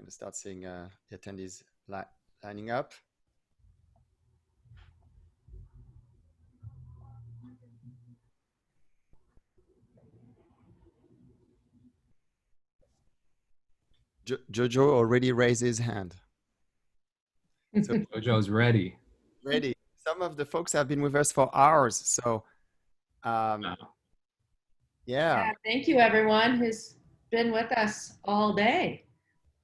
going to start seeing the attendees lining up. Jojo already raised his hand. So Jojo's ready. Ready. Some of the folks have been with us for hours. So, Wow. yeah. Thank you, everyone who's been with us all day.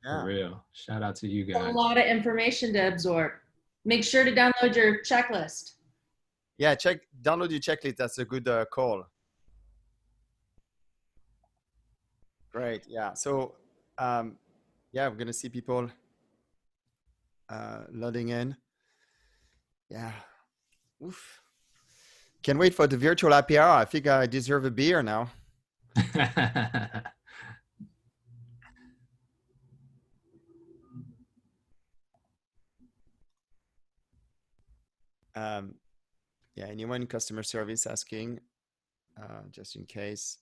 For real. Shout out to you guys. A lot of information to absorb. Make sure to download your checklist. Yeah, download your checklist. That's a good call. Great. Yeah. So, yeah, we're going to see people loading in. Yeah. Oof. Can't wait for the virtual happy hour. I think I deserve a beer now. Yeah, anyone in customer service asking, just in case.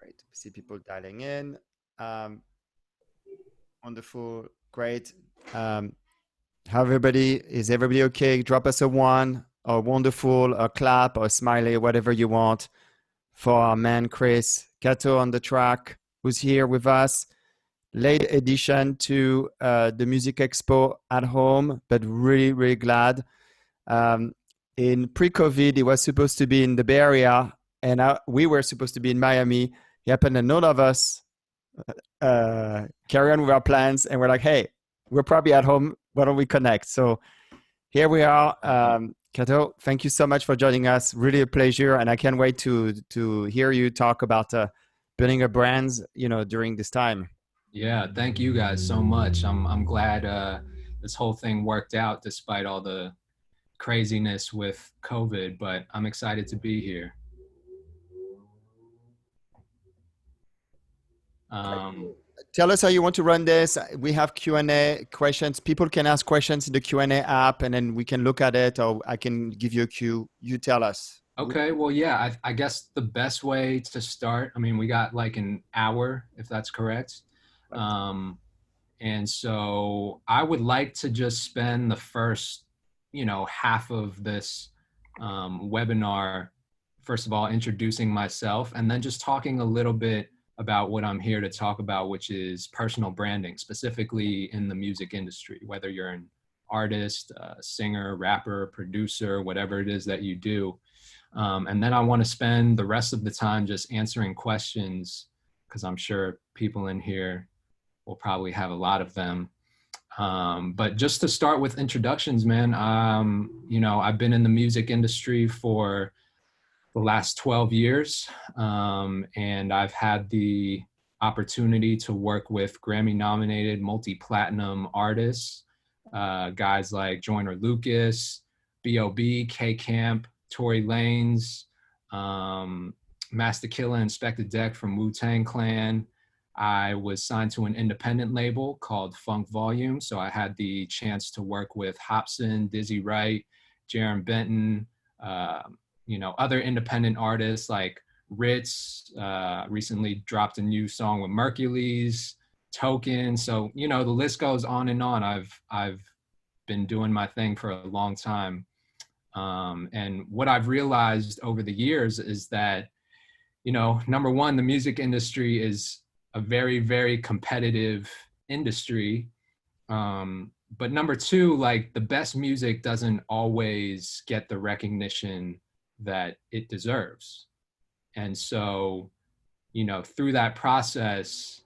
Great. See people dialing in. Wonderful. Great. How is everybody okay? Drop us a 1 or wonderful, a clap or a smiley, whatever you want for our man, Chris Kato on the track, who's here with us. Late addition to the Music Expo at home, but really, really glad. In pre-COVID, he was supposed to be in the Bay Area, and we were supposed to be in Miami. It happened that none of us carry on with our plans, and we're like, hey, we're probably at home. Why don't we connect? So here we are. Kato, thank you so much for joining us. Really a pleasure, and I can't wait to hear you talk about building a brand, during this time. Yeah, thank you guys so much. I'm glad this whole thing worked out despite all the craziness with COVID, but I'm excited to be here. Tell us how you want to run this. We have Q&A questions. People can ask questions in the Q&A app, and then we can look at it, or I can give you a cue. You tell us. Okay, well, yeah, I guess the best way to start, I mean, we got like an hour, if that's correct. Right. And so I would like to just spend the first, half of this webinar, first of all, introducing myself, and then just talking a little bit about what I'm here to talk about, which is personal branding, specifically in the music industry, whether you're an artist, singer, rapper, producer, whatever it is that you do. And then I want to spend the rest of the time just answering questions, because I'm sure people in here will probably have a lot of them. But just to start with introductions, man, I've been in the music industry for the last 12 years. And I've had the opportunity to work with Grammy-nominated multi-platinum artists, guys like Joyner Lucas, B.O.B., K-Camp, Tory Lanez, Master Killa, Inspector Deck from Wu-Tang Clan. I was signed to an independent label called Funk Volume. So I had the chance to work with Hopsin, Dizzy Wright, Jaron Benton, other independent artists like Ritz, recently dropped a new song with Mercules, Token. So, the list goes on and on. I've been doing my thing for a long time. And what I've realized over the years is that, number one, the music industry is a very, very competitive industry. But number two, like, the best music doesn't always get the recognition that it deserves. And so, through that process,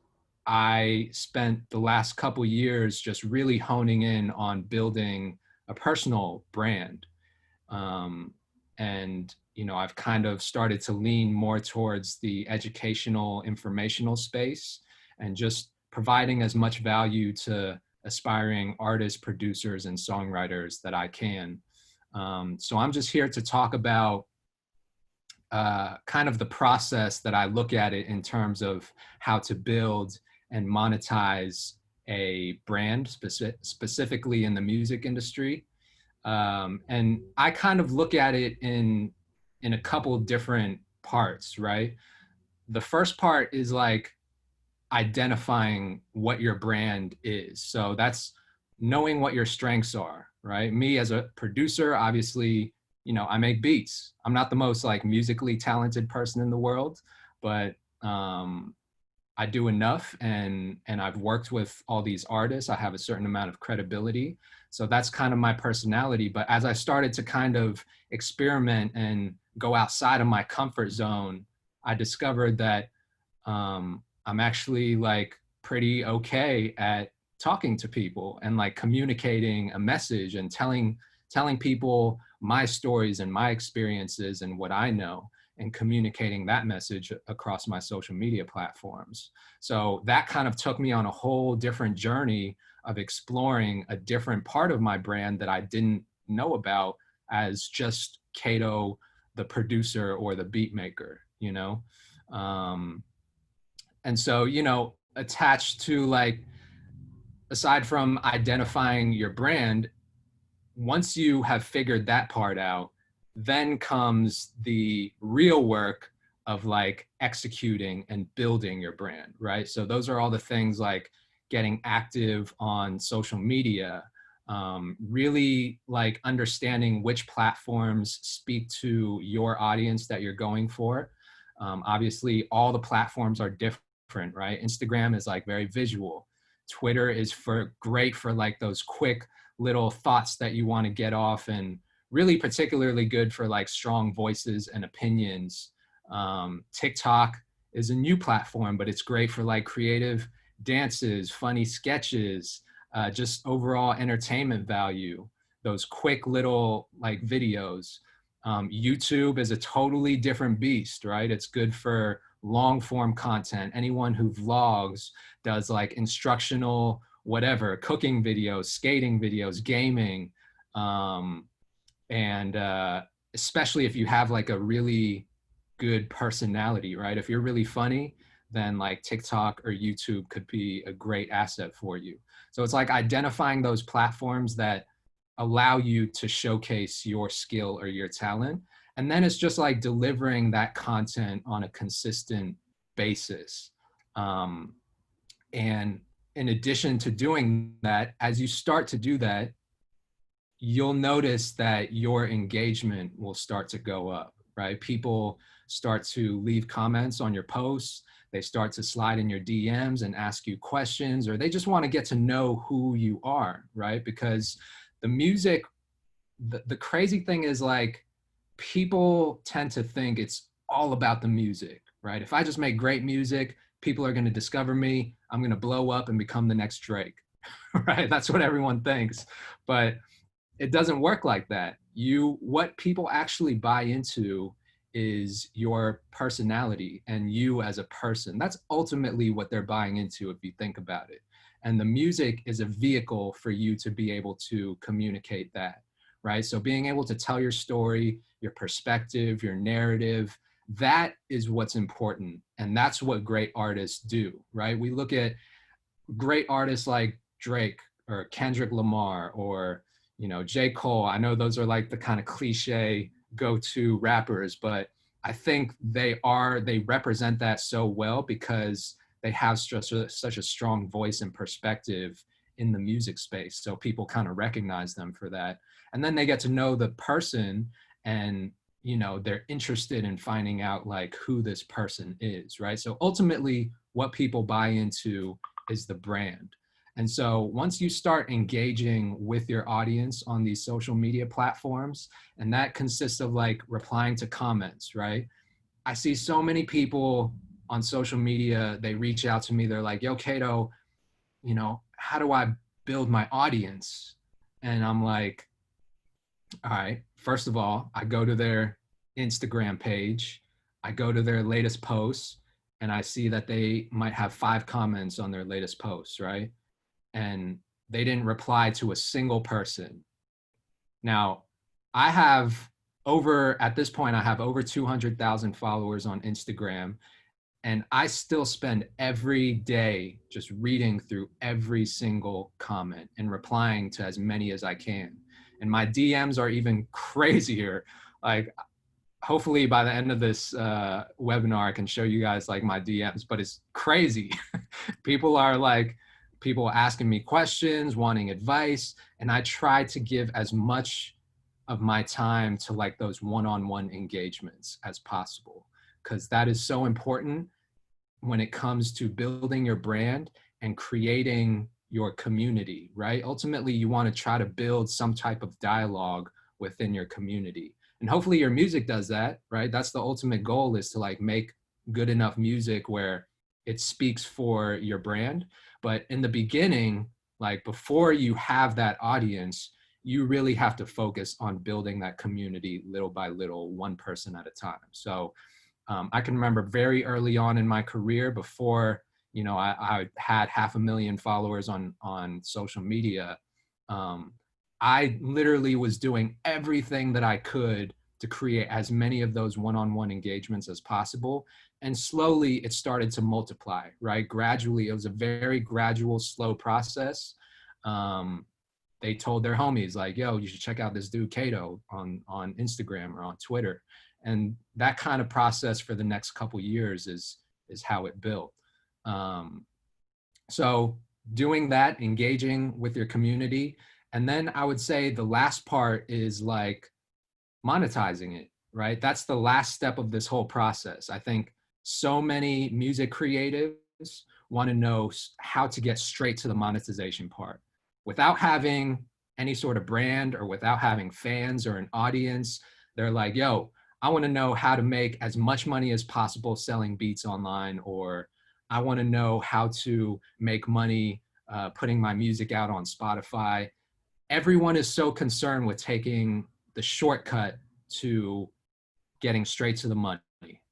I spent the last couple years just really honing in on building a personal brand. And, I've kind of started to lean more towards the educational, informational space and just providing as much value to aspiring artists, producers, and songwriters that I can. So I'm just here to talk about kind of the process that I look at it in terms of how to build and monetize a brand, specifically in the music industry. And I kind of look at it in a couple different parts, right? the first part is like identifying what your brand is. So that's knowing what your strengths are, right? Me as a producer, obviously, I make beats. I'm not the most like musically talented person in the world, but I do enough, and I've worked with all these artists. I have a certain amount of credibility. So that's kind of my personality. But as I started to kind of experiment and go outside of my comfort zone, I discovered that I'm actually like pretty okay at talking to people and like communicating a message and telling people my stories and my experiences and what I know, and communicating that message across my social media platforms. So that kind of took me on a whole different journey of exploring a different part of my brand that I didn't know about as just Kato, the producer or the beat maker, and so, attached to like, aside from identifying your brand, once you have figured that part out, then comes the real work of like executing and building your brand, right? So those are all the things like getting active on social media, really like understanding which platforms speak to your audience that you're going for. Obviously, all the platforms are different, right? Instagram is like very visual. Twitter is great for like those quick little thoughts that you want to get off, and really particularly good for like strong voices and opinions. TikTok is a new platform, but it's great for like creative dances, funny sketches, just overall entertainment value, those quick little like videos. YouTube is a totally different beast, right? It's good for long form content. Anyone who vlogs, does like instructional, whatever, cooking videos, skating videos, gaming, and especially if you have like a really good personality, right? If you're really funny, then like TikTok or YouTube could be a great asset for you. So it's like identifying those platforms that allow you to showcase your skill or your talent. And then it's just like delivering that content on a consistent basis. And in addition to doing that, as you start to do that, you'll notice that your engagement will start to go up, right? People start to leave comments on your posts. They start to slide in your DMs and ask you questions, or they just want to get to know who you are, right? Because the music, the crazy thing is like, people tend to think it's all about the music, right? If I just make great music, people are going to discover me. I'm going to blow up and become the next Drake, right? That's what everyone thinks. But it doesn't work like that. What people actually buy into is your personality and you as a person. That's ultimately what they're buying into if you think about it. And the music is a vehicle for you to be able to communicate that, right? So being able to tell your story, your perspective, your narrative, that is what's important. And that's what great artists do, right? We look at great artists like Drake or Kendrick Lamar or J. Cole. I know those are like the kind of cliche go-to rappers, but I think they represent that so well because they have such a strong voice and perspective in the music space. So people kind of recognize them for that. And then they get to know the person, and they're interested in finding out like who this person is, right? So ultimately what people buy into is the brand. And so once you start engaging with your audience on these social media platforms, and that consists of like replying to comments, right? I see so many people on social media, they reach out to me, they're like, yo, Kato, how do I build my audience? And I'm like, all right, first of all, I go to their Instagram page, I go to their latest posts, and I see that they might have 5 comments on their latest posts, right? And they didn't reply to a single person. Now, at this point, I have over 200,000 followers on Instagram, and I still spend every day just reading through every single comment and replying to as many as I can. And my DMs are even crazier. Like, hopefully by the end of this webinar, I can show you guys like my DMs, but it's crazy. People are like, people asking me questions, wanting advice, and I try to give as much of my time to like those one-on-one engagements as possible, because that is so important when it comes to building your brand and creating your community, right? Ultimately, you want to try to build some type of dialogue within your community. And hopefully your music does that, right? That's the ultimate goal, is to like make good enough music where it speaks for your brand. But in the beginning, like before you have that audience, you really have to focus on building that community little by little, one person at a time. So I can remember very early on in my career, before, you know, I had 500,000 followers on social media. I literally was doing everything that I could to create as many of those one-on-one engagements as possible. And slowly it started to multiply, right? Gradually, it was a very gradual, slow process. They told their homies like, yo, you should check out this dude Kato on Instagram or on Twitter. And that kind of process for the next couple years is how it built. So doing that, engaging with your community. And then I would say the last part is like monetizing it, right? That's the last step of this whole process. I think so many music creatives want to know how to get straight to the monetization part without having any sort of brand or without having fans or an audience. They're like, yo, I want to know how to make as much money as possible selling beats online, or I want to know how to make money putting my music out on Spotify. Everyone is so concerned with taking the shortcut to getting straight to the money,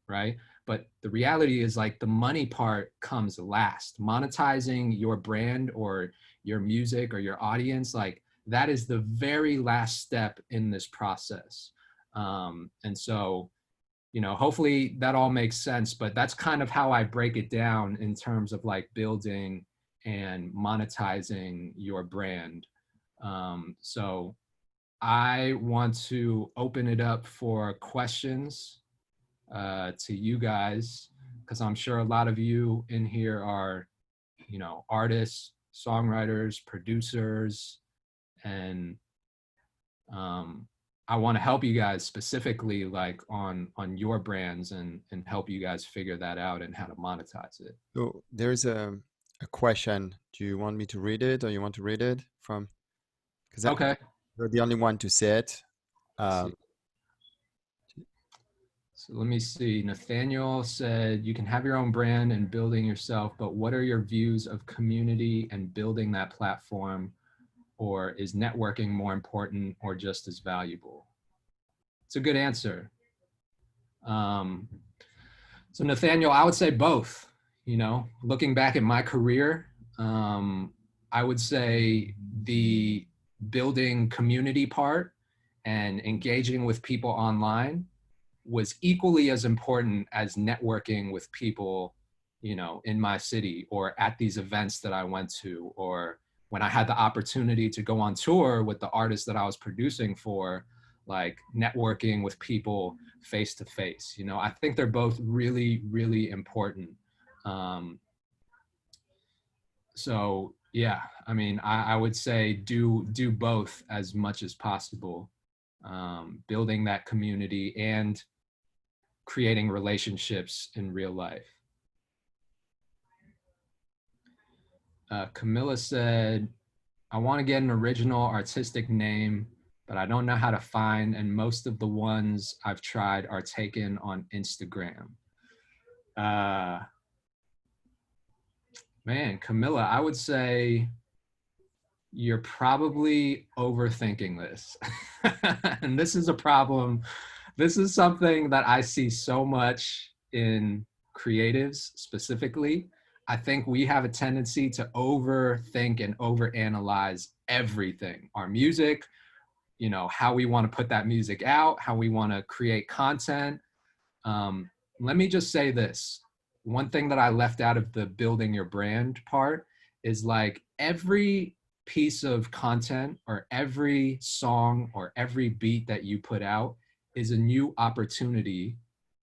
right? But the reality is like the money part comes last. Monetizing your brand or your music or your audience, like that is the very last step in this process. And so, you know, hopefully that all makes sense, but that's kind of how I break it down in terms of like building and monetizing your brand. So I want to open it up for questions to you guys, because I'm sure a lot of you in here are, you know, artists, songwriters, producers, and I want to help you guys specifically like on your brands and help you guys figure that out and how to monetize it. So there's a question. Do you want me to read it, or you want to read it from? Because Okay. you're the only one to say it. So let me see. Nathaniel said, you can have your own brand and building yourself, but what are your views of community and building that platform? Or is networking more important or just as valuable? It's a good answer. So Nathaniel, I would say both. You know, looking back at my career, I would say the building community part and engaging with people online was equally as important as networking with people, you know, in my city or at these events that I went to, or when I had the opportunity to go on tour with the artists that I was producing for, like networking with people face to face. You know, I think they're both really, really important. So yeah, I mean, I would say do both as much as possible, building that community and creating relationships in real life. Camilla said, I want to get an original artistic name, but I don't know how to find, and most of the ones I've tried are taken on Instagram. Man, Camilla, I would say you're probably overthinking this. And this is a problem. This is something that I see so much in creatives specifically. I think we have a tendency to overthink and overanalyze everything. Our music, you know, how we want to put that music out, how we want to create content. Let me just say this. One thing that I left out of the building your brand part is like every piece of content or every song or every beat that you put out is a new opportunity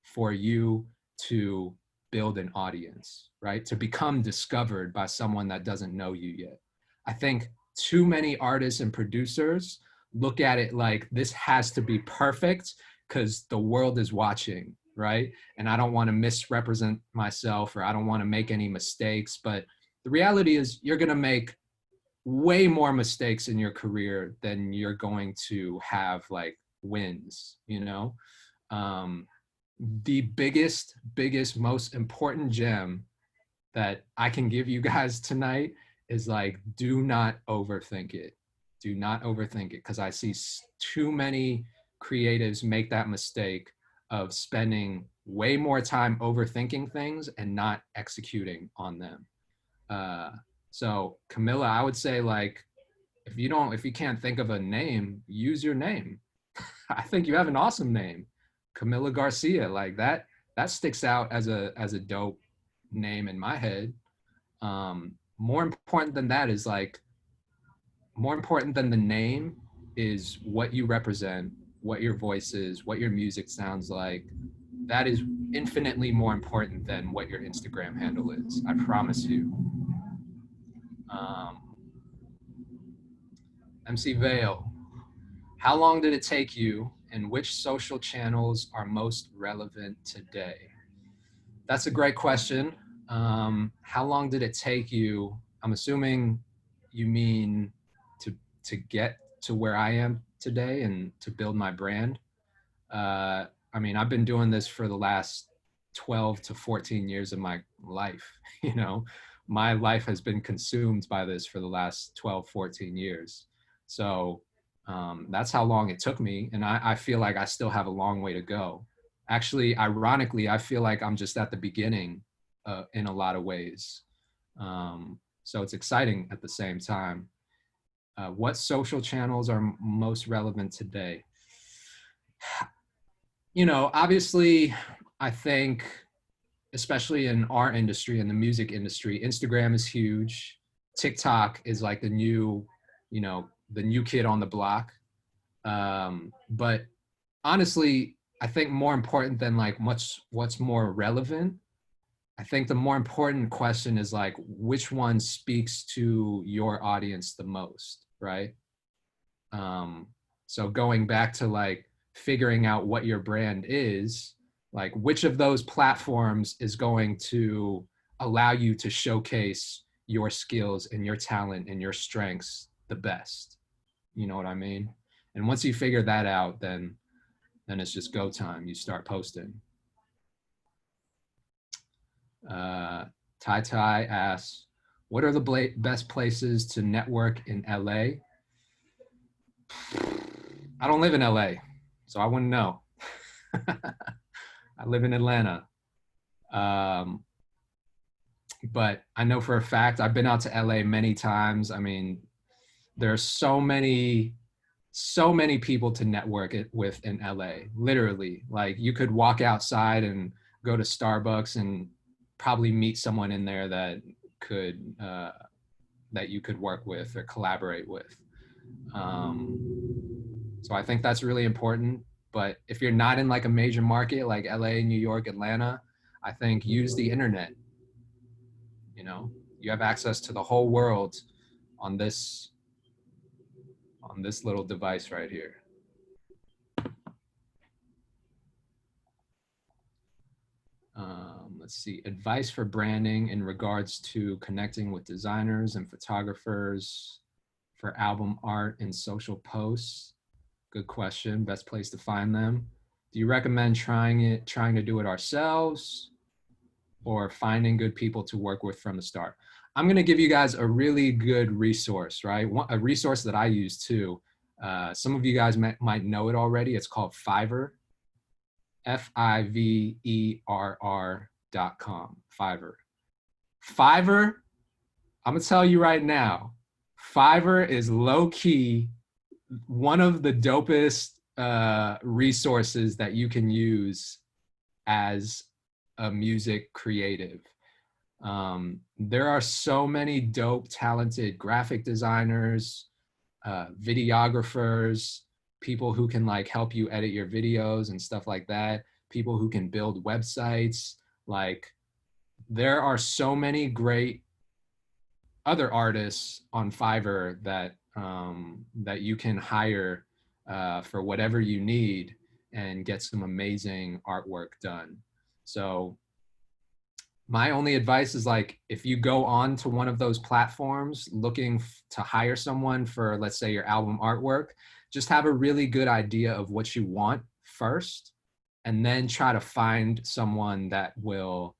for you to build an audience, right? To become discovered by someone that doesn't know you yet. I think too many artists and producers look at it like this has to be perfect because the world is watching, right? And I don't want to misrepresent myself, or I don't want to make any mistakes. But the reality is you're going to make way more mistakes in your career than you're going to have like wins, you know? The biggest, most important gem that I can give you guys tonight is like, do not overthink it. Do not overthink it, because I see too many creatives make that mistake of spending way more time overthinking things and not executing on them. So Camilla, I would say like, if you can't think of a name, use your name. I think you have an awesome name, Camilla Garcia. Like that sticks out as a dope name in my head. More important than that is like, more important than the name is what you represent, what your voice is, what your music sounds like. That is infinitely more important than what your Instagram handle is. I promise you. Um, MC Vale, how long did it take you, and which social channels are most relevant today? That's a great question. How long did it take you? I'm assuming you mean to to get to where I am today and to build my brand. I mean, I've been doing this for the last 12 to 14 years of my life. You know, my life has been consumed by this for the last 12, 14 years. So that's how long it took me. And I feel like I still have a long way to go. Actually, ironically, I feel like I'm just at the beginning in a lot of ways. So it's exciting at the same time. What social channels are most relevant today? You know, obviously, I think, especially in our industry, in the music industry, Instagram is huge. TikTok is like the new, you know, the new kid on the block. But honestly, I think more important than like what's more relevant, I think the more important question is like, which one speaks to your audience the most, right? Um, so going back to like figuring out what your brand is, like which of those platforms is going to allow you to showcase your skills and your talent and your strengths the best. You know what I mean? And once you figure that out, then it's just go time. You start posting. Tai Tai asks, what are the best places to network in LA? I don't live in LA, so I wouldn't know. I live in Atlanta. But I know for a fact, I've been out to LA many times. I mean, there are so many people to network it with in LA. Literally, like you could walk outside and go to Starbucks and probably meet someone in there that could that you could work with or collaborate with. So I think that's really important. But if you're not in like a major market like LA, New York, Atlanta, I think use the internet. You know, you have access to the whole world on this little device right here. Let's see, advice for branding in regards to connecting with designers and photographers for album art and social posts. Good question. Best place to find them. Do you recommend trying to do it ourselves, or finding good people to work with from the start? I'm going to give you guys a really good resource, right? A resource that I use too. Some of you guys might know it already. It's called Fiverr. Fiverr.com. Fiverr. Fiverr, I'm gonna tell you right now, Fiverr is low key one of the dopest resources that you can use as a music creative. There are so many dope, talented graphic designers, videographers, people who can like help you edit your videos and stuff like that, people who can build websites. Like there are so many great other artists on Fiverr that that you can hire for whatever you need and get some amazing artwork done. So my only advice is like if you go on to one of those platforms looking to hire someone for, let's say, your album artwork, just have a really good idea of what you want first, and then try to find someone that will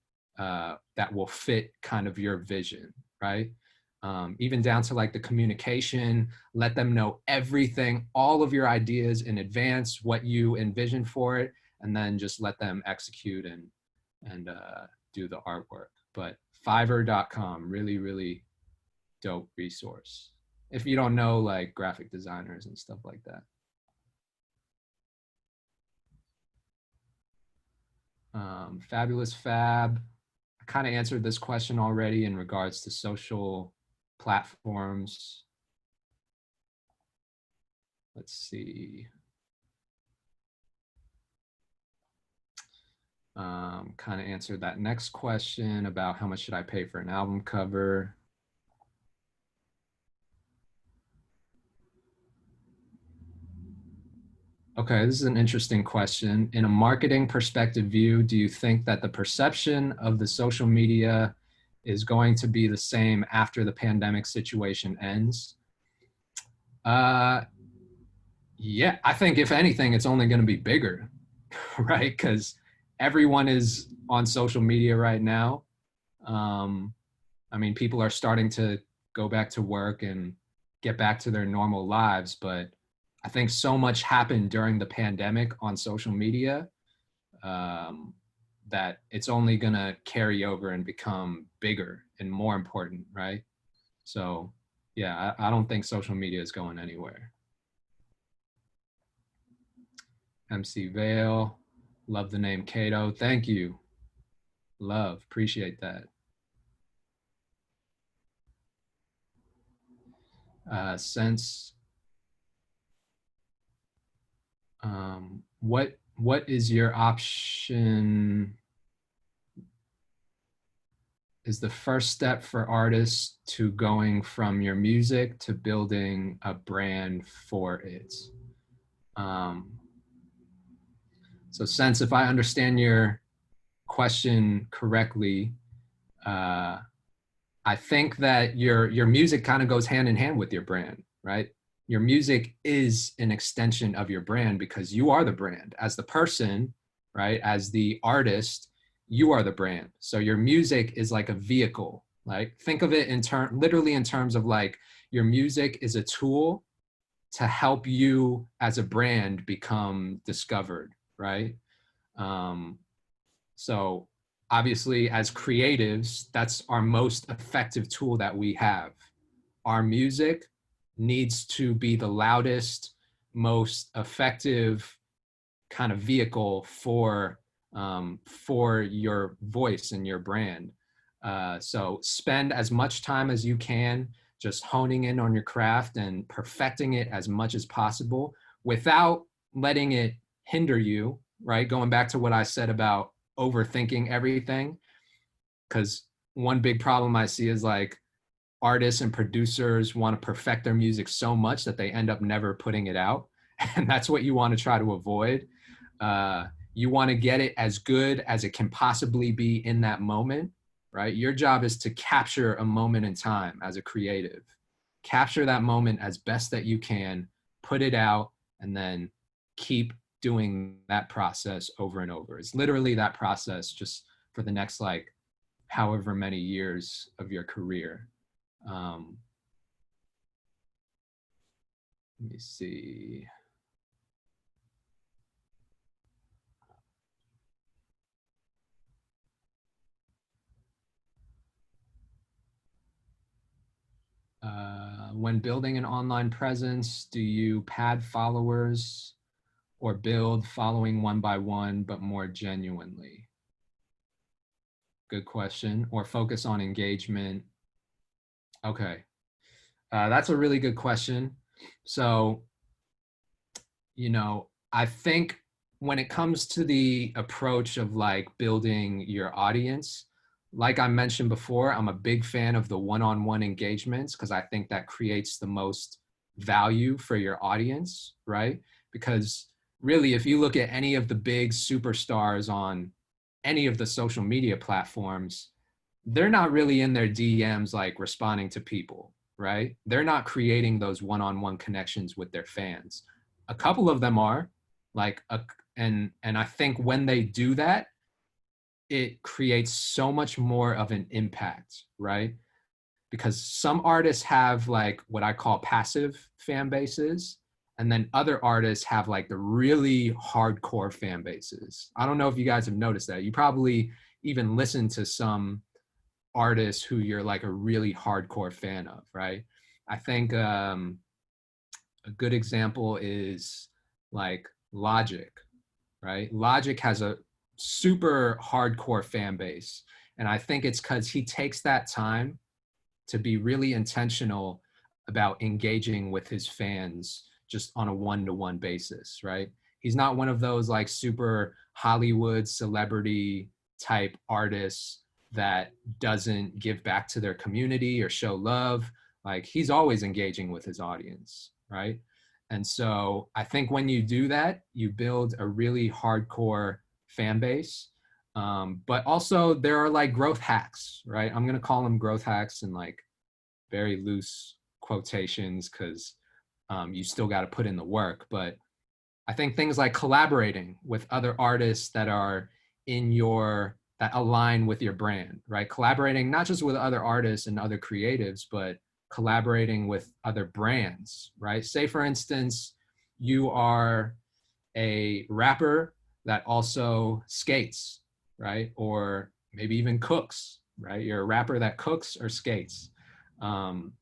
fit kind of your vision, right? Even down to like the communication, let them know everything, all of your ideas in advance, what you envision for it, and then just let them execute and do the artwork. But Fiverr.com, really, really dope resource if you don't know like graphic designers and stuff like that. Fabulous Fab, I kind of answered this question already in regards to social platforms. Let's see. Kind of answered that next question about how much should I pay for an album cover. Okay, this is an interesting question. In a marketing perspective view, do you think that the perception of the social media is going to be the same after the pandemic situation ends? Yeah, I think if anything, it's only going to be bigger, right? Because everyone is on social media right now. I mean, people are starting to go back to work and get back to their normal lives, but I think so much happened during the pandemic on social media that it's only going to carry over and become bigger and more important, right? So, yeah, I don't think social media is going anywhere. MC Vale, love the name Kato. Thank you. Love, appreciate that. Sense, what is your option? Is the first step for artists to going from your music to building a brand for it? So Sense, if I understand your question correctly, I think that your music kind of goes hand in hand with your brand, right? Your music is an extension of your brand because you are the brand as the person, right? As the artist, you are the brand. So your music is like a vehicle. Like think of it literally in terms of like your music is a tool to help you as a brand become discovered, right? So obviously as creatives, that's our most effective tool that we have. Our music needs to be the loudest, most effective kind of vehicle for your voice and your brand. So spend as much time as you can just honing in on your craft and perfecting it as much as possible without letting it hinder you, right? Going back to what I said about overthinking everything, because one big problem I see is like artists and producers want to perfect their music so much that they end up never putting it out. And that's what you want to try to avoid. You want to get it as good as it can possibly be in that moment, right? Your job is to capture a moment in time as a creative. Capture that moment as best that you can, put it out, and then keep doing that process over and over. It's literally that process just for the next like however many years of your career. Let me see. When building an online presence, do you pad followers or build following one by one, but more genuinely? Good question. Or focus on engagement? Okay. That's a really good question. So I think when it comes to the approach of like building your audience, like I mentioned before, I'm a big fan of the one-on-one engagements because I think that creates the most value for your audience, right? Because really, if you look at any of the big superstars on any of the social media platforms, they're not really in their DMs like responding to people, right? They're not creating those one-on-one connections with their fans. A couple of them are, like and I think when they do that, it creates so much more of an impact, right? Because some artists have like what I call passive fan bases, and then other artists have like the really hardcore fan bases. I don't know if you guys have noticed that. You probably even listen to some artists who you're like a really hardcore fan of, right? I think a good example is like Logic, right? Logic has a super hardcore fan base. And I think it's because he takes that time to be really intentional about engaging with his fans just on a one-to-one basis, right? He's not one of those like super Hollywood celebrity type artists that doesn't give back to their community or show love. Like he's always engaging with his audience, right? And so I think when you do that, you build a really hardcore fan base. But also there are like growth hacks, right? I'm gonna call them growth hacks and like very loose quotations because you still got to put in the work. But I think things like collaborating with other artists that are that align with your brand, right? Collaborating not just with other artists and other creatives, but collaborating with other brands, right? Say, for instance, you are a rapper that also skates, right? Or maybe even cooks, right? You're a rapper that cooks or skates. Um,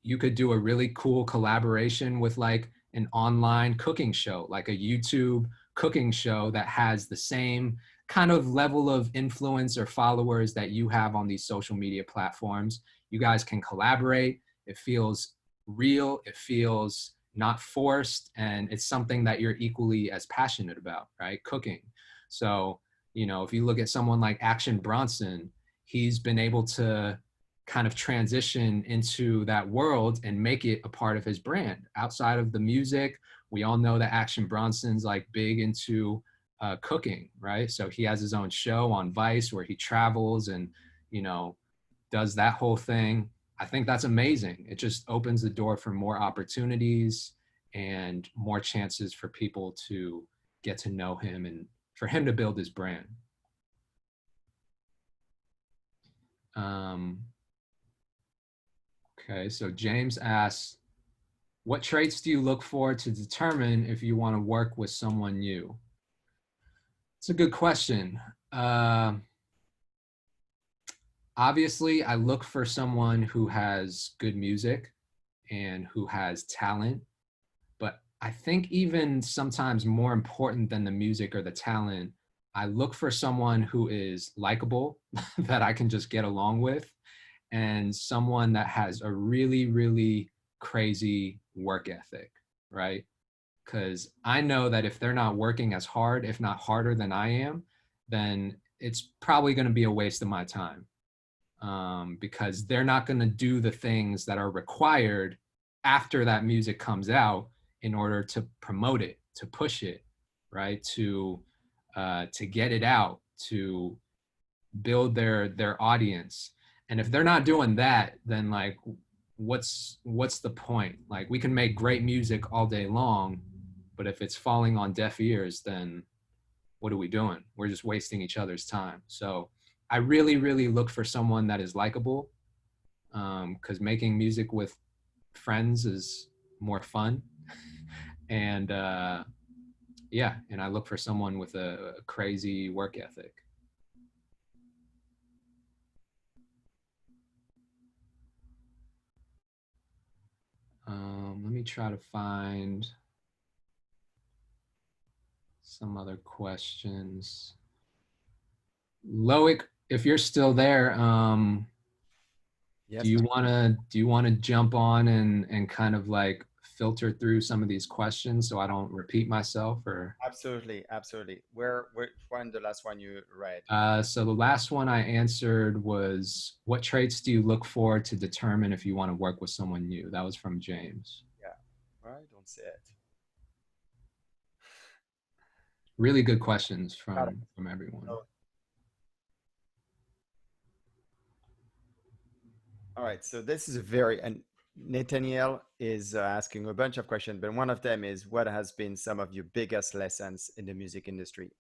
you could do a really cool collaboration with like an online cooking show, like a YouTube cooking show that has the same kind of level of influence or followers that you have on these social media platforms. You guys can collaborate. It feels real. It feels not forced. And it's something that you're equally as passionate about, right? Cooking. So, if you look at someone like Action Bronson, he's been able to kind of transition into that world and make it a part of his brand outside of the music. We all know that Action Bronson's like big into cooking, right? So he has his own show on Vice where he travels and, does that whole thing. I think that's amazing. It just opens the door for more opportunities and more chances for people to get to know him and for him to build his brand. Okay, so James asks, what traits do you look for to determine if you want to work with someone new? It's a good question. Obviously, I look for someone who has good music and who has talent. But I think even sometimes more important than the music or the talent, I look for someone who is likable, that I can just get along with, and someone that has a really, really crazy work ethic, right? Because I know that if they're not working as hard, if not harder than I am, then it's probably going to be a waste of my time. Because they're not going to do the things that are required after that music comes out in order to promote it, to push it, right? To get it out, to build their audience. And if they're not doing that, then like what's the point? Like we can make great music all day long, but if it's falling on deaf ears, then what are we doing? We're just wasting each other's time. So I really, really look for someone that is likable, because making music with friends is more fun. And yeah, and I look for someone with a crazy work ethic. Let me try to find some other questions. Loic, if you're still there, Yes. do you wanna jump on and kind of like filter through some of these questions so I don't repeat myself? Or Absolutely, absolutely. Which one, the last one you read? so the last one I answered was, what traits do you look for to determine if you want to work with someone new? That was from James. Yeah, I don't see it. Really good questions Got it. from everyone. So, all right, so this is a very, and Nathaniel is asking a bunch of questions, but one of them is, what has been some of your biggest lessons in the music industry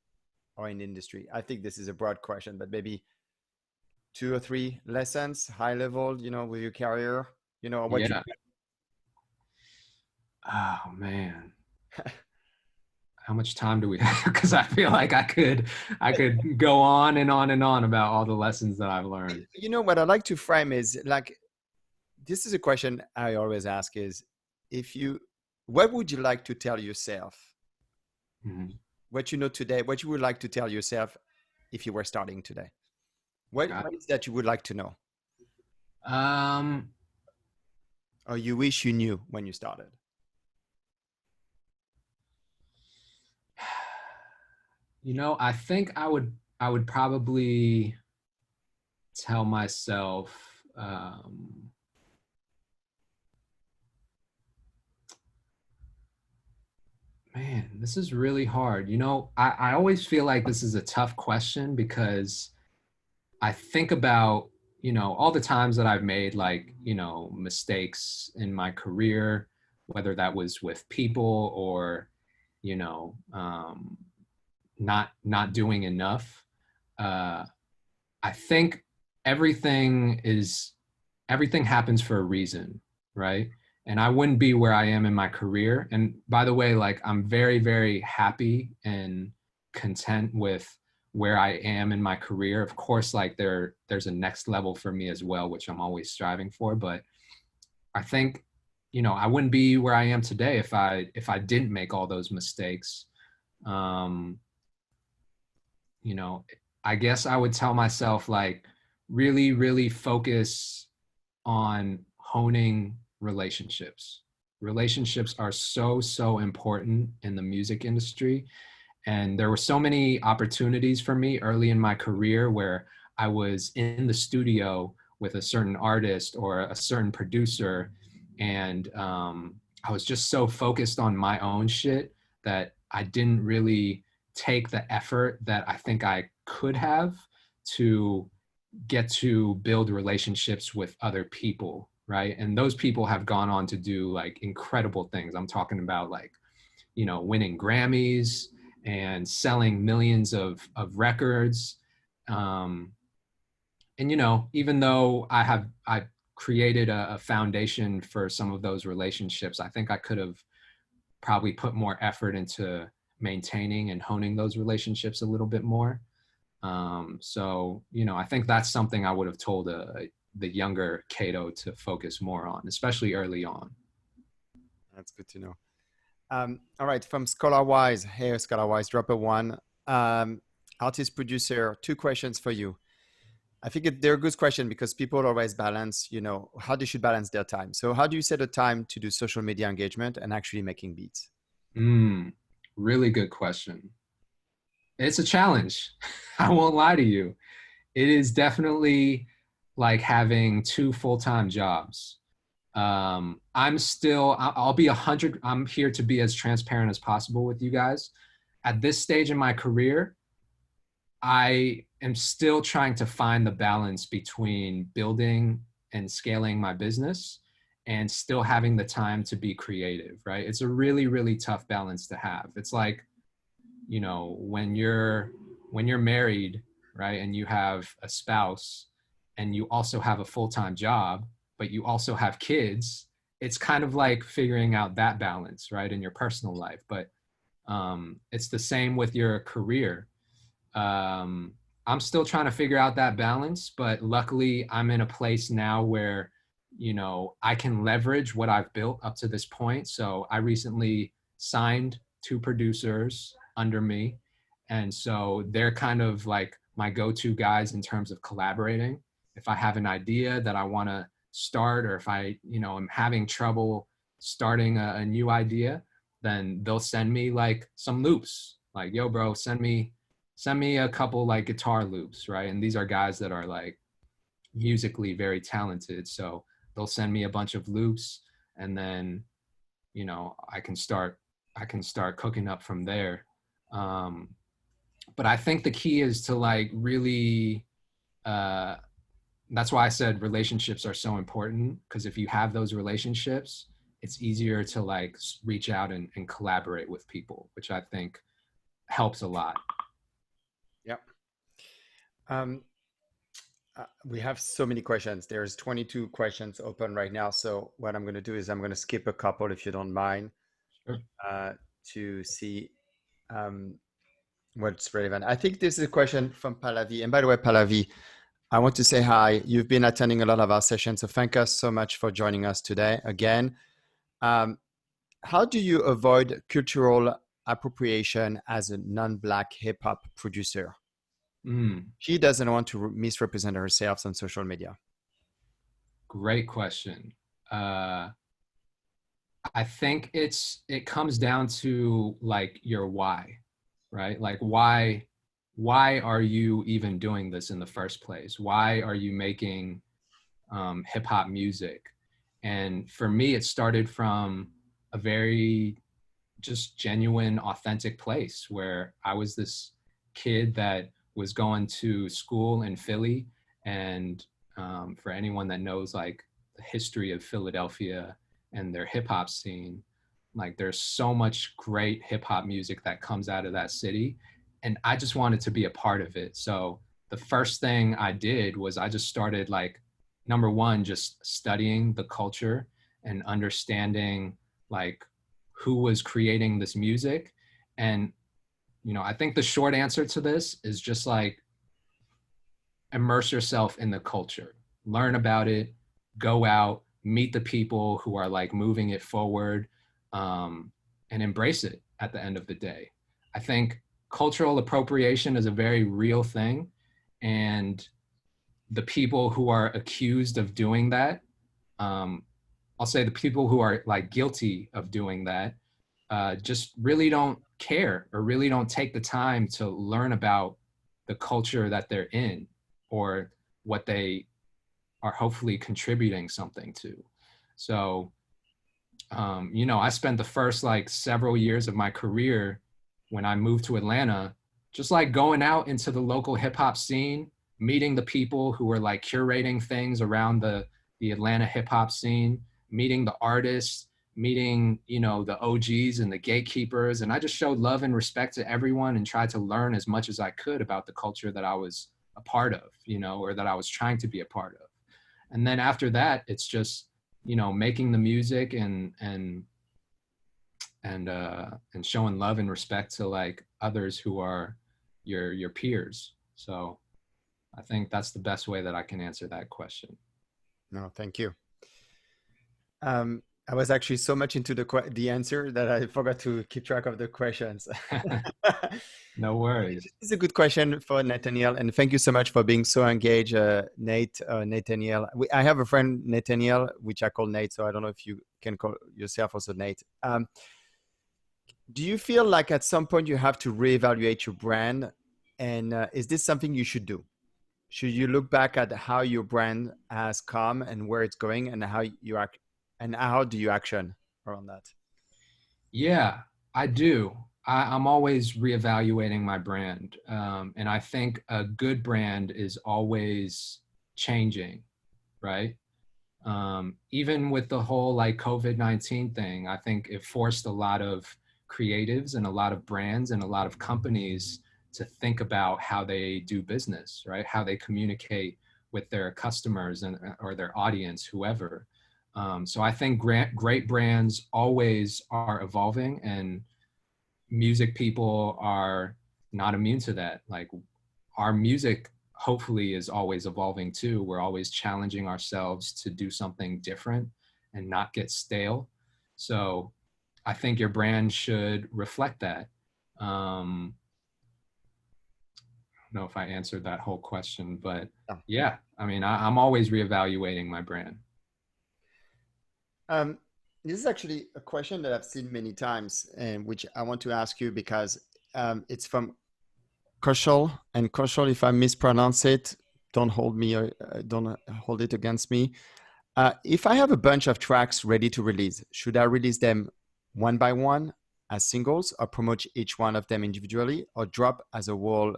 or in industry? I think this is a broad question, but maybe two or three lessons, high level, with your career, what you. Yeah. Oh man. How much time do we have? Because I feel like I could go on and on and on about all the lessons that I've learned. What I like to frame is like, this is a question I always ask is, what would you like to tell yourself? Mhm. What you know today, what you would like to tell yourself if you were starting today? What is that you would like to know? Um, Or you wish you knew when you started? I think I would probably tell myself, man, this is really hard. I always feel like this is a tough question because I think about, all the times that I've made like, mistakes in my career, whether that was with people or, you know, um, not doing enough. Uh, I think everything is everything happens for a reason, right? And I wouldn't be where I am in my career. And by the way, like I'm very, very happy and content with where I am in my career. Of course, like there's a next level for me as well, which I'm always striving for. But I think, I wouldn't be where I am today if I didn't make all those mistakes. Um, you know, I guess I would tell myself like really, really focus on honing relationships. Relationships are so, so important in the music industry. And there were so many opportunities for me early in my career where I was in the studio with a certain artist or a certain producer. And I was just so focused on my own shit that I didn't really take the effort that I think I could have to get to build relationships with other people, right? And those people have gone on to do like incredible things. I'm talking about like, winning Grammys and selling millions of records. Um, and even though I created a foundation for some of those relationships, I think I could have probably put more effort into maintaining and honing those relationships a little bit more. So, I think that's something I would have told the younger Kato to focus more on, especially early on. That's good to know. All right, from Scholar Wise, hey, Scholar Wise, drop a one. Artist producer, two questions for you. I think they're a good question because people always balance, how they should balance their time. So how do you set a time to do social media engagement and actually making beats? Really good question. It's a challenge. I won't lie to you. It is definitely like having two full-time jobs. I'll be 100. I'm here to be as transparent as possible with you guys. At this stage in my career, I am still trying to find the balance between building and scaling my business and still having the time to be creative, right? It's a really, really tough balance to have. It's like, when you're married, right, and you have a spouse and you also have a full-time job, but you also have kids, it's kind of like figuring out that balance, right, in your personal life. But it's the same with your career. I'm still trying to figure out that balance, but luckily I'm in a place now where, I can leverage what I've built up to this point. So I recently signed two producers under me. And so they're kind of like my go-to guys in terms of collaborating. If I have an idea that I want to start, or if I, am having trouble starting a new idea, then they'll send me like some loops. Like, yo, bro, send me a couple like guitar loops, right? And these are guys that are like musically very talented. So they'll send me a bunch of loops, and then, you know, I can start cooking up from there. Um, but I think the key is to like really uh, that's why I said relationships are so important, because if you have those relationships, it's easier to like reach out and collaborate with people, which I think helps a lot. Yeah. Um, we have so many questions. There's 22 questions open right now. So what I'm going to do is I'm going to skip a couple if you don't mind, Sure. to see um, what's relevant. I think this is a question from Pallavi. And by the way, Pallavi, I want to say hi. You've been attending a lot of our sessions, so thank us so much for joining us today again. Um, how do you avoid cultural appropriation as a non-Black hip hop producer? Mm, She doesn't want to misrepresent herself on social media. great question. I think it comes down to like your why, right? Like why are you even doing this in the first place? Why are you making hip hop music? And for me, it started from a very just genuine, authentic place where I was this kid that was going to school in Philly. And for anyone that knows like the history of Philadelphia and their hip hop scene, like there's so much great hip hop music that comes out of that city. And I just wanted to be a part of it. So the first thing I did was I just started like, number one, just studying the culture and understanding like who was creating this music. And, you know, I think the short answer to this is just like immerse yourself in the culture, learn about it, go out, meet the people who are like moving it forward, and embrace it at the end of the day. I think cultural appropriation is a very real thing. And the people who are accused of doing that, um, I'll say the people who are like guilty of doing that, just really don't care or really don't take the time to learn about the culture that they're in or what they are hopefully contributing something to. So, you know, I spent the first like several years of my career when I moved to Atlanta, just like going out into the local hip hop scene, meeting the people who were like curating things around the Atlanta hip hop scene, meeting the artists, meeting, you know, the OGs and the gatekeepers. And I just showed love and respect to everyone and tried to learn as much as I could about the culture that I was a part of, you know, or that I was trying to be a part of. And then after that, it's just, you know, making the music and showing love and respect to like others who are your peers. So I think that's the best way that I can answer that question. No, thank you. I was actually so much into the answer that I forgot to keep track of the questions. No worries. This is a good question for Nathaniel, and thank you so much for being so engaged, Nate, Nathaniel. I have a friend, Nathaniel, which I call Nate, so I don't know if you can call yourself also Nate. Do you feel like at some point you have to reevaluate your brand? And is this something you should do? Should you look back at how your brand has come and where it's going, and how you act, and how do you action around that? Yeah, I do. I'm always reevaluating my brand. And I think a good brand is always changing, right? Even with the whole like COVID-19 thing, I think it forced a lot of creatives and a lot of brands and a lot of companies to think about how they do business, right? How they communicate with their customers and or their audience, whoever. So I think great brands always are evolving, and music people are not immune to that. Like our music hopefully is always evolving too. We're always challenging ourselves to do something different and not get stale. So I think your brand should reflect that. I don't know if I answered that whole question, but Yeah. yeah, I mean, I'm always reevaluating my brand. Um, This is actually a question that I've seen many times, and which I want to ask you because it's from Koshal. And Koshal, if I mispronounce it, don't hold me, don't hold it against me. If I have a bunch of tracks ready to release, should I release them one by one as singles, or promote each one of them individually, or drop as a whole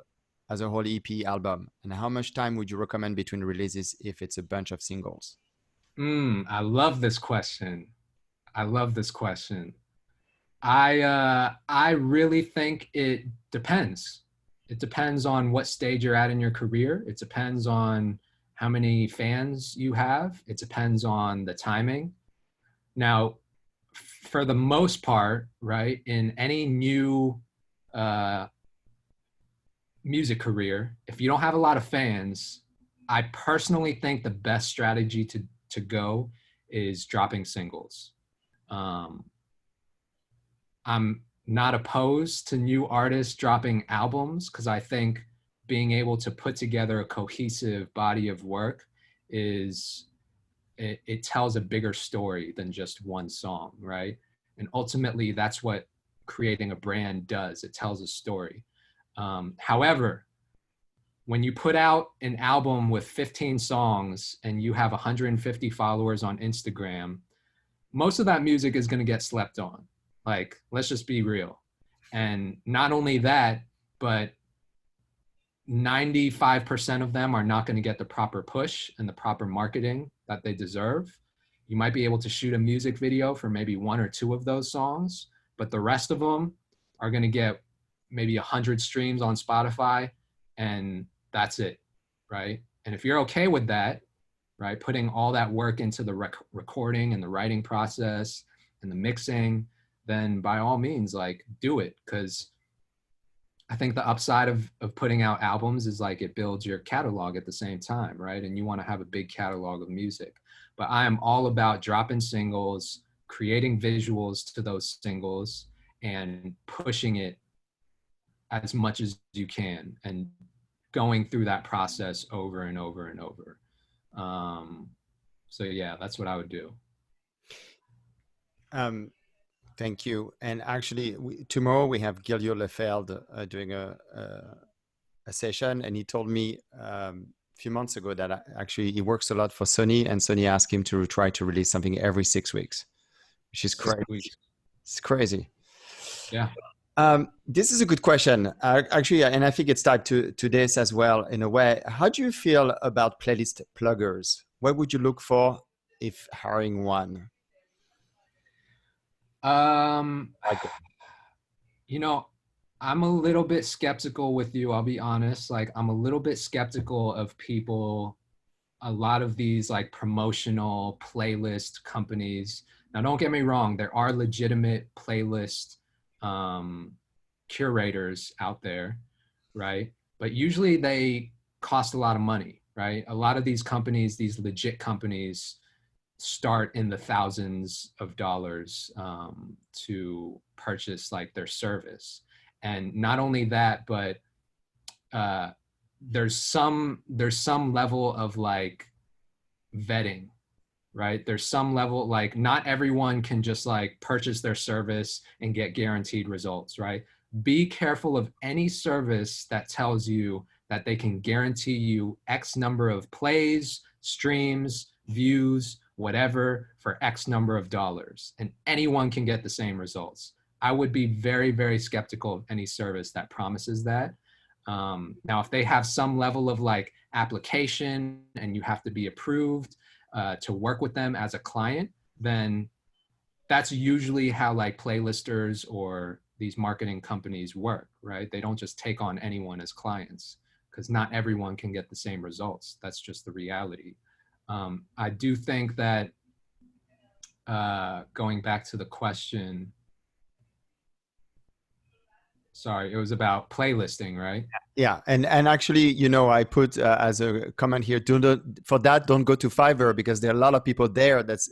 EP album? And how much time would you recommend between releases if it's a bunch of singles? I love this question. I love this question. I really think it depends. It depends on what stage you're at in your career. It depends on how many fans you have. It depends on the timing. Now, for the most part, right, in any new uh, music career, if you don't have a lot of fans, I personally think the best strategy to go is dropping singles. Um, I'm not opposed to new artists dropping albums because I think being able to put together a cohesive body of work is it tells a bigger story than just one song, right? And ultimately, that's what creating a brand does. It tells a story. However, when you put out an album with 15 songs and you have 150 followers on Instagram, most of that music is going to get slept on. Like, let's just be real. And not only that, but 95% of them are not going to get the proper push and the proper marketing that they deserve. You might be able to shoot a music video for maybe one or two of those songs, but the rest of them are going to get maybe 100 streams on Spotify, and that's it, right? And if you're okay with that, right, putting all that work into the recording and the writing process and the mixing, then by all means, like, do it. Because I think the upside of putting out albums is like it builds your catalog at the same time, right? And you want to have a big catalog of music. But I am all about dropping singles, creating visuals to those singles, and pushing it as much as you can and going through that process over and over and over. So yeah, that's what I would do. Thank you. And actually, tomorrow we have Gilio Lefeld doing a session, and he told me a few months ago that actually he works a lot for Sony, and Sony asked him to try to release something every 6 weeks, which is crazy. It's crazy. Yeah. This is a good question, actually, and I think it's tied to this as well in a way. How do you feel about playlist pluggers? What would you look for if hiring one? You know, I'm a little bit skeptical with you. I'll be honest. Like, I'm a little bit skeptical of people, a lot of these like promotional playlist companies. Now, don't get me wrong. There are legitimate playlist curators out there, right? But usually they cost a lot of money, right? A lot of these companies, these legit companies, start in the thousands of dollars to purchase like their service. And not only that, but there's some level of like vetting, right? There's some level, like, not everyone can just like purchase their service and get guaranteed results, right? Be careful of any service that tells you that they can guarantee you X number of plays, streams, views, whatever, for X number of dollars, and anyone can get the same results. I would be very, very skeptical of any service that promises that. Now, if they have some level of like application and you have to be approved to work with them as a client, then that's usually how like playlisters or these marketing companies work, right? They don't just take on anyone as clients because not everyone can get the same results. That's just the reality. I do think that going back to the question, sorry, it was about playlisting, right? Yeah, and actually, I put as a comment here, don't go to Fiverr, because there are a lot of people there that's,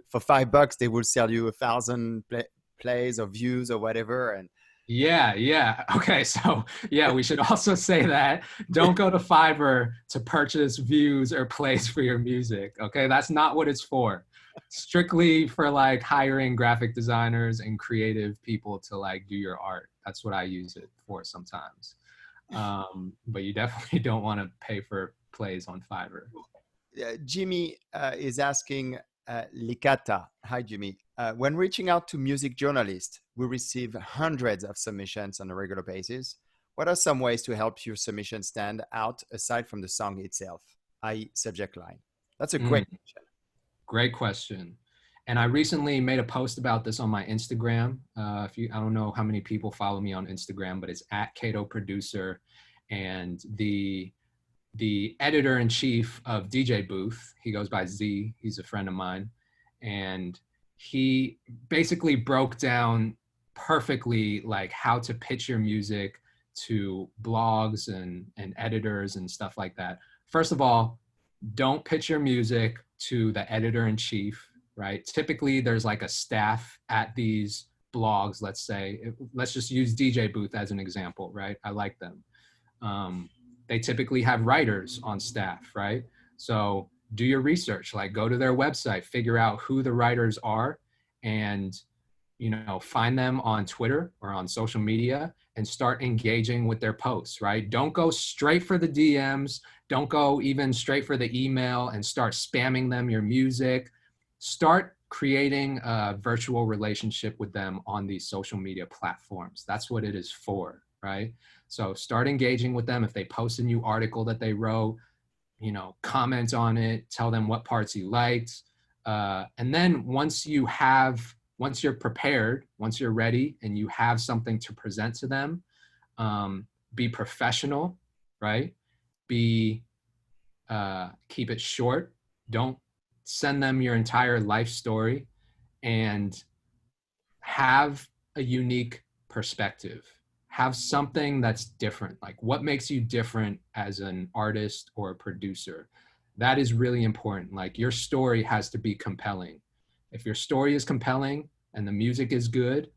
for $5 they will sell you 1,000 plays or views or whatever. And yeah. Okay, so yeah, we should also say that don't go to Fiverr to purchase views or plays for your music. Okay, that's not what it's for. strictly for like hiring graphic designers and creative people to like do your art. That's what I use it for sometimes. But you definitely don't want to pay for plays on Fiverr. Jimmy is asking, Likata. Hi, Jimmy. When reaching out to music journalists, we receive hundreds of submissions on a regular basis. What are some ways to help your submission stand out aside from the song itself, i.e., subject line? That's a great question. Great question. And I recently made a post about this on my Instagram. I don't know how many people follow me on Instagram, but it's at Kato Producer. And the editor in chief of DJ Booth, he goes by Z, he's a friend of mine. And he basically broke down perfectly like how to pitch your music to blogs and editors and stuff like that. First of all, don't pitch your music to the editor in chief, right? Typically there's like a staff at these blogs, let's say. Let's just use DJ Booth as an example, right? I like them. They typically have writers on staff, right? So do your research, like go to their website, figure out who the writers are, and find them on Twitter or on social media and start engaging with their posts, right? Don't go straight for the DMs. Don't go even straight for the email and start spamming them your music. Start creating a virtual relationship with them on these social media platforms. That's what it is for, right? So start engaging with them. If they post a new article that they wrote, comment on it, tell them what parts you liked. And then once you're prepared, once you're ready and you have something to present to them, be professional, right? Keep it short. Don't send them your entire life story, and have a unique perspective. Have something that's different. Like, what makes you different as an artist or a producer? That is really important. Like, your story has to be compelling. If your story is compelling and the music is good,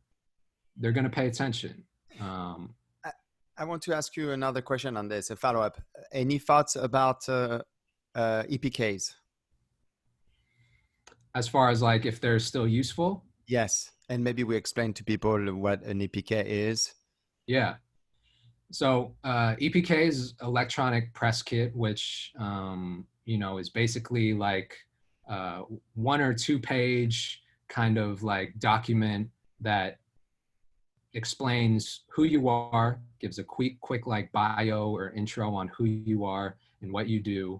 they're going to pay attention. I want to ask you another question on this, a follow-up. Any thoughts about EPKs? As far as like if they're still useful? Yes. And maybe we explain to people what an EPK is. Yeah. So EPK is electronic press kit, which, is basically like 1 or 2 page kind of like document that explains who you are, gives a quick like bio or intro on who you are and what you do.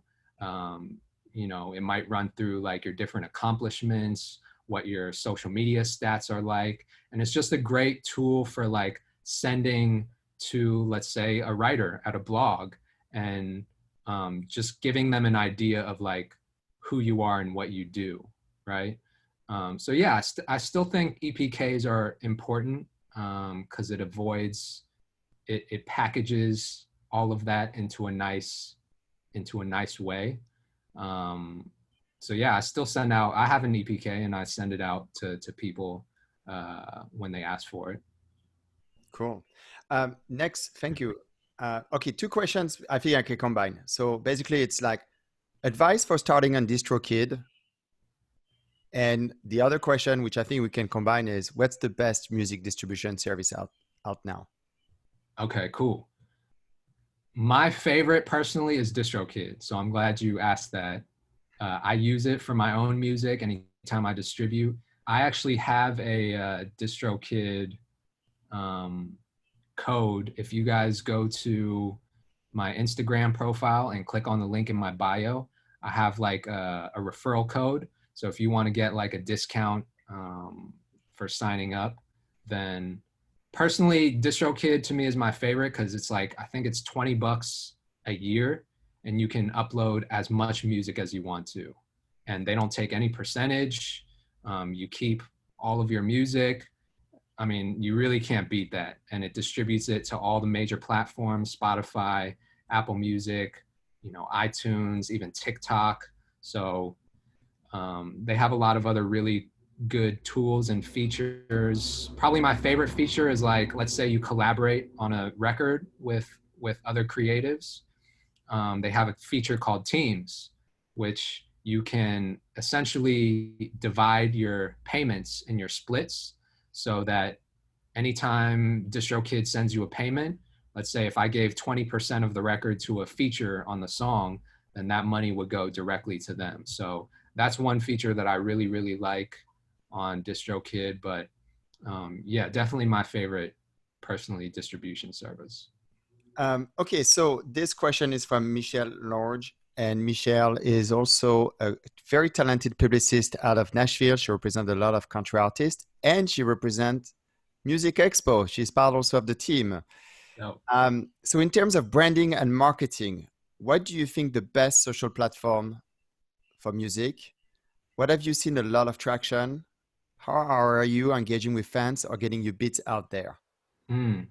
It might run through like your different accomplishments, what your social media stats are like. And it's just a great tool for like sending to, let's say, a writer at a blog, and just giving them an idea of like who you are and what you do, right? So yeah, I still think EPKs are important because it packages all of that into a nice way. So yeah, I have an EPK and I send it out to people when they ask for it. Cool. Next, thank you. Okay, 2 questions I think I can combine. So basically it's like advice for starting on DistroKid. And the other question, which I think we can combine, is what's the best music distribution service out now? Okay, cool. My favorite personally is DistroKid. So I'm glad you asked that. I use it for my own music anytime I distribute. I actually have a DistroKid code. If you guys go to my Instagram profile and click on the link in my bio, I have like a referral code. So if you want to get like a discount for signing up, then personally, DistroKid to me is my favorite because it's like, I think it's $20 a year and you can upload as much music as you want to. And they don't take any percentage. You keep all of your music. I mean, you really can't beat that. And it distributes it to all the major platforms, Spotify, Apple Music, iTunes, even TikTok. So they have a lot of other really good tools and features. Probably my favorite feature is like, let's say you collaborate on a record with other creatives. They have a feature called Teams, which you can essentially divide your payments in your splits so that anytime DistroKid sends you a payment, let's say if I gave 20% of the record to a feature on the song, then that money would go directly to them. So that's one feature that I really, really like on DistroKid. But yeah, definitely my favorite personally distribution service. Okay, so this question is from Michelle Lorge, and Michelle is also a very talented publicist out of Nashville. She represents a lot of country artists, and she represents Music Expo. She's part also of the team. So, So in terms of branding and marketing, what do you think the best social platform for music? What have you seen a lot of traction? How are you engaging with fans or getting your beats out there? mm,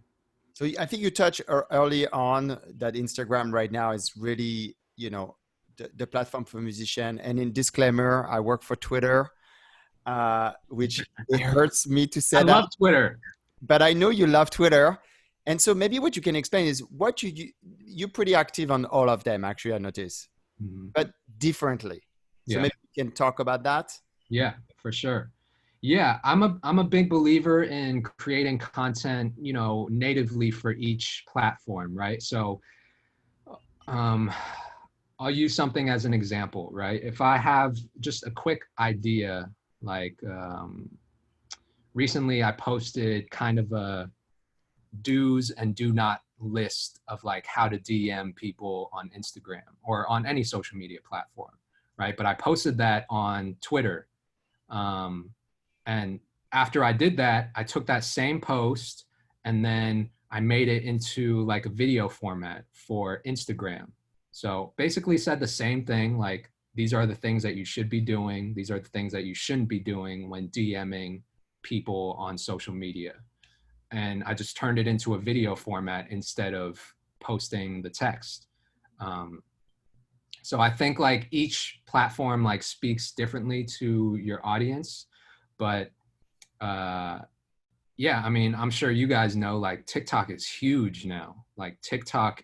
So I think you touched early on that Instagram right now is really, the platform for musician. And in disclaimer, I work for Twitter, which it hurts me to I say that, love Twitter. but I know you love Twitter. And so maybe what you can explain is what you're pretty active on all of them, actually, I notice, Mhm. but differently. So Yeah. maybe we can talk about that. Yeah, for sure. Yeah, I'm a big believer in creating content, natively for each platform, right? So, um, I'll use something as an example, right? If I have just a quick idea, like recently I posted kind of a do's and do not list of like how to DM people on Instagram or on any social media platform, right? But I posted that on Twitter. Um, and after I did that, I took that same post and then I made it into like a video format for Instagram. So basically said the same thing, like these are the things that you should be doing. These are the things that you shouldn't be doing when DMing people on social media. And I just turned it into a video format instead of posting the text. Um, so I think like each platform like speaks differently to your audience, but uh, yeah, I mean, I'm sure you guys know like TikTok is huge now. Like TikTok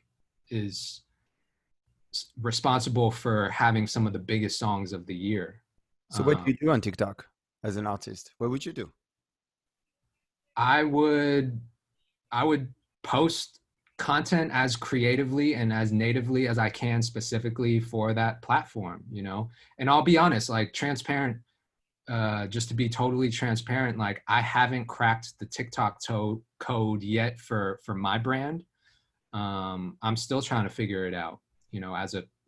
is responsible for having some of the biggest songs of the year. So what do you do on TikTok as an artist? What would you do? I would I would post content as creatively and as natively as I can specifically for that platform. And I'll be honest, like transparent, just to be totally transparent, like I haven't cracked the TikTok code yet for my brand. I'm still trying to figure it out,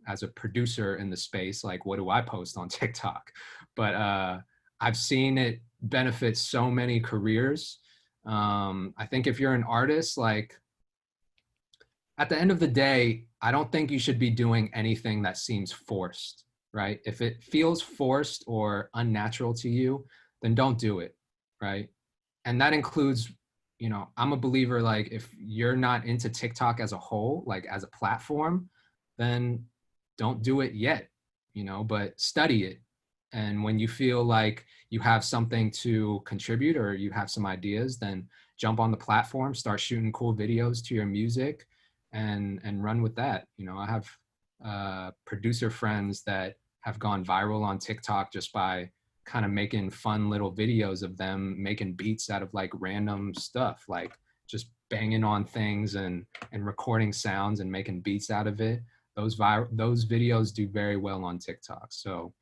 as a producer in the space, like what do I post on TikTok? But I've seen it benefit so many careers. I think if you're an artist, like at the end of the day, I don't think you should be doing anything that seems forced, right? If it feels forced or unnatural to you, then don't do it, right? And that includes, I'm a believer, like if you're not into TikTok as a whole, like as a platform, then don't do it yet, but study it. And when you feel like you have something to contribute or you have some ideas, then jump on the platform, start shooting cool videos to your music and run with that. I have producer friends that have gone viral on TikTok just by kind of making fun little videos of them making beats out of like random stuff, like just banging on things and recording sounds and making beats out of it. Those videos do very well on TikTok. So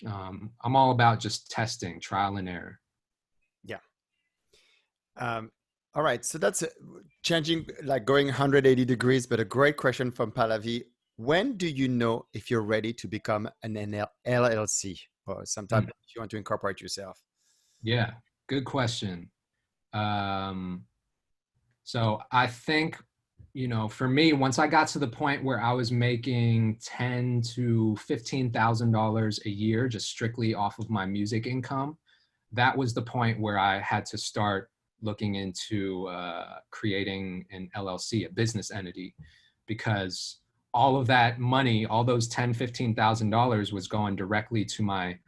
I'm all about just testing, trial and error. Yeah. All right. So that's changing, like going 180 degrees, but a great question from Pallavi. When do you know if you're ready to become an LLC or sometimes if you want to incorporate yourself? Yeah, good question. So I think, for me, once I got to the point where I was making $10,000 to $15,000 a year, just strictly off of my music income, that was the point where I had to start looking into creating an LLC, a business entity, because all of that money, all those $10,000, $15,000 was going directly to my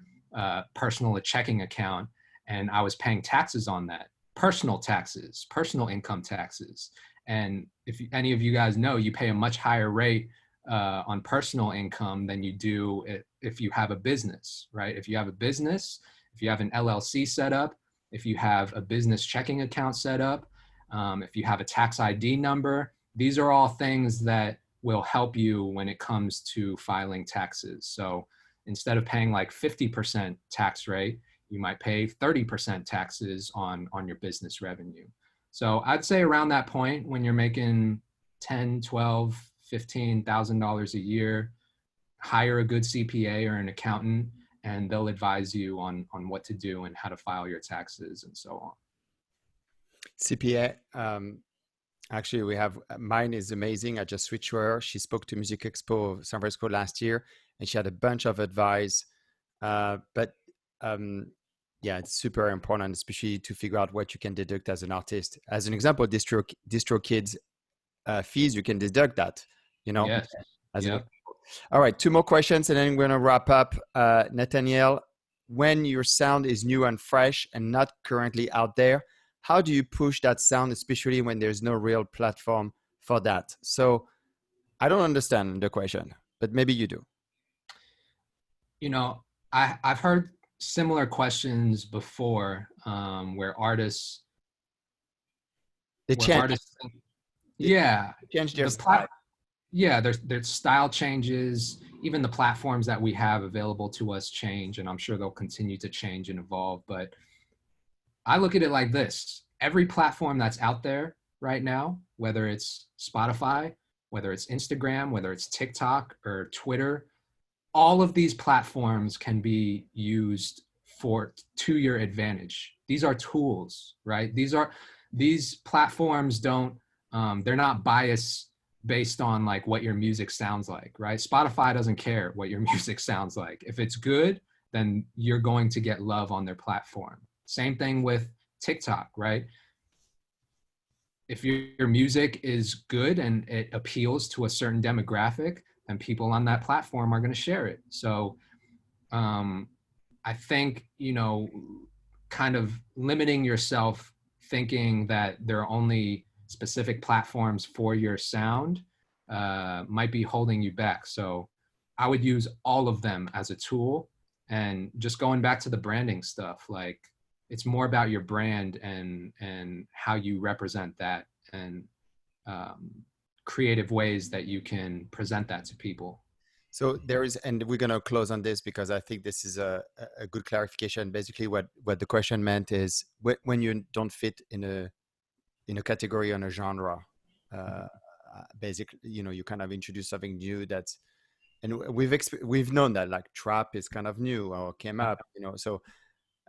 personal checking account, and I was paying taxes on that, personal taxes, personal income taxes. And if any of you guys know, you pay a much higher rate on personal income than you do if you have a business, right? If you have a business, if you have an LLC set up, if you have a business checking account set up, if you have a tax ID number, these are all things that will help you when it comes to filing taxes. So instead of paying like 50% tax rate, you might pay 30% taxes on your business revenue. So I'd say around that point when you're making 10, 12, $15,000 a year, hire a good CPA or an accountant, and they'll advise you on what to do and how to file your taxes and so on. CPA, actually, we have mine is amazing. I just switched to her. She spoke to Music Expo San Francisco last year, and she had a bunch of advice. But yeah, it's super important, especially to figure out what you can deduct as an artist. As an example, DistroKid's fees, you can deduct that. Yes. As Yep. All right, 2 more questions, and then we're gonna wrap up. Nathaniel, when your sound is new and fresh and not currently out there, how do you push that sound, especially when there's no real platform for that? So I don't understand the question, but maybe you do. I've heard similar questions before, where artists, They change yeah, their style. Yeah, there's style changes. Even the platforms that we have available to us change, and I'm sure they'll continue to change and evolve. But I look at it like this: every platform that's out there right now, whether it's Spotify, whether it's Instagram, whether it's TikTok or Twitter, all of these platforms can be used to your advantage. These are tools, right? These platforms they're not biased based on like what your music sounds like, right? Spotify doesn't care what your music sounds like. If it's good, then you're going to get love on their platform. Same thing with TikTok, right? If your music is good and it appeals to a certain demographic, then people on that platform are going to share it. So I think, kind of limiting yourself thinking that there are only specific platforms for your sound might be holding you back. So I would use all of them as a tool. And just going back to the branding stuff, like it's more about your brand and how you represent that, and creative ways that you can present that to people. So there is, and we're going to close on this because I think this is a good clarification. Basically, what the question meant is when you don't fit in a category, on a genre, basically, you kind of introduce something new and we've known that like trap is kind of new or came up, so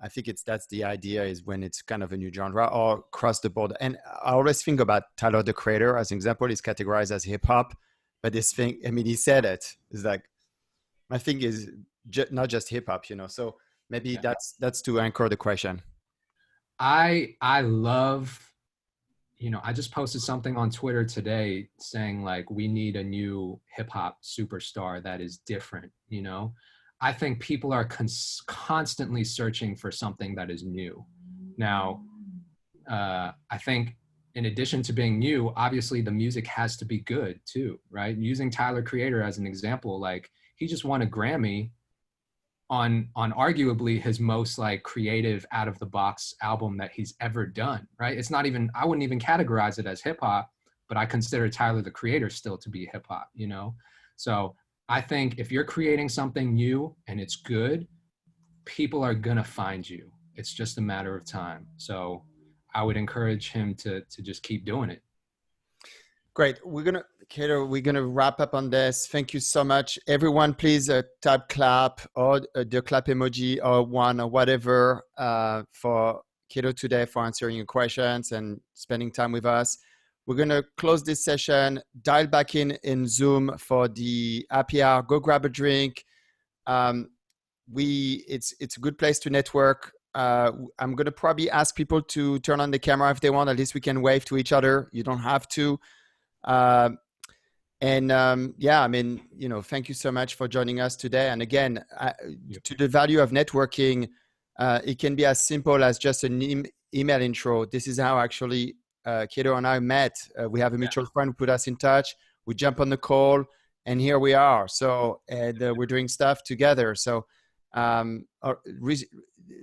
I think that's the idea, is when it's kind of a new genre or across the board. And I always think about Tyler, the Creator, as an example. He's categorized as hip hop, but this thing, I mean, he said it, is like, my thing is not just hip hop, so maybe that's to anchor the question. I love, I just posted something on Twitter today saying like, we need a new hip hop superstar that is different. I think people are constantly searching for something that is new. Now, I think in addition to being new, obviously the music has to be good too, right? Using Tyler, Creator as an example, like he just won a Grammy on arguably his most like creative out of the box album that he's ever done, right? It's not even, I wouldn't even categorize it as hip hop, but I consider Tyler, the Creator, still to be hip hop, So I think if you're creating something new and it's good, people are gonna find you. It's just a matter of time. So I would encourage him to just keep doing it. Great. Kato, we're gonna wrap up on this. Thank you so much, everyone. Please type clap or the clap emoji or one or whatever for Kato today, for answering your questions and spending time with us. We're gonna close this session. Dial back in Zoom for the happy hour. Go grab a drink. It's a good place to network. I'm gonna probably ask people to turn on the camera if they want. At least we can wave to each other. You don't have to. Yeah, I mean, thank you so much for joining us today. And again, to the value of networking, it can be as simple as just an email intro. This is how actually Kato and I met. We have a mutual friend who put us in touch. We jump on the call. and here we are. So and we're doing stuff together. So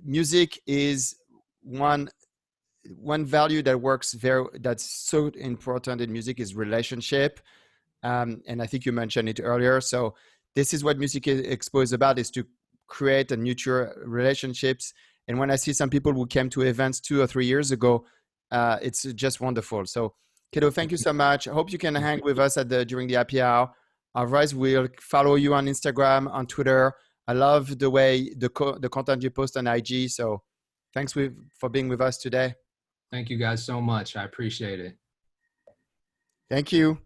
music is one value that works that's so important in music is relationship. And I think you mentioned it earlier. So this is what Music Expo is about, is to create and nurture relationships. And when I see some people who came to events 2 or 3 years ago, it's just wonderful. So Kato, thank you so much. I hope you can hang with us during the happy hour. Otherwise, we'll follow you on Instagram, on Twitter. I love the way the content you post on IG. So thanks for being with us today. Thank you guys so much. I appreciate it. Thank you.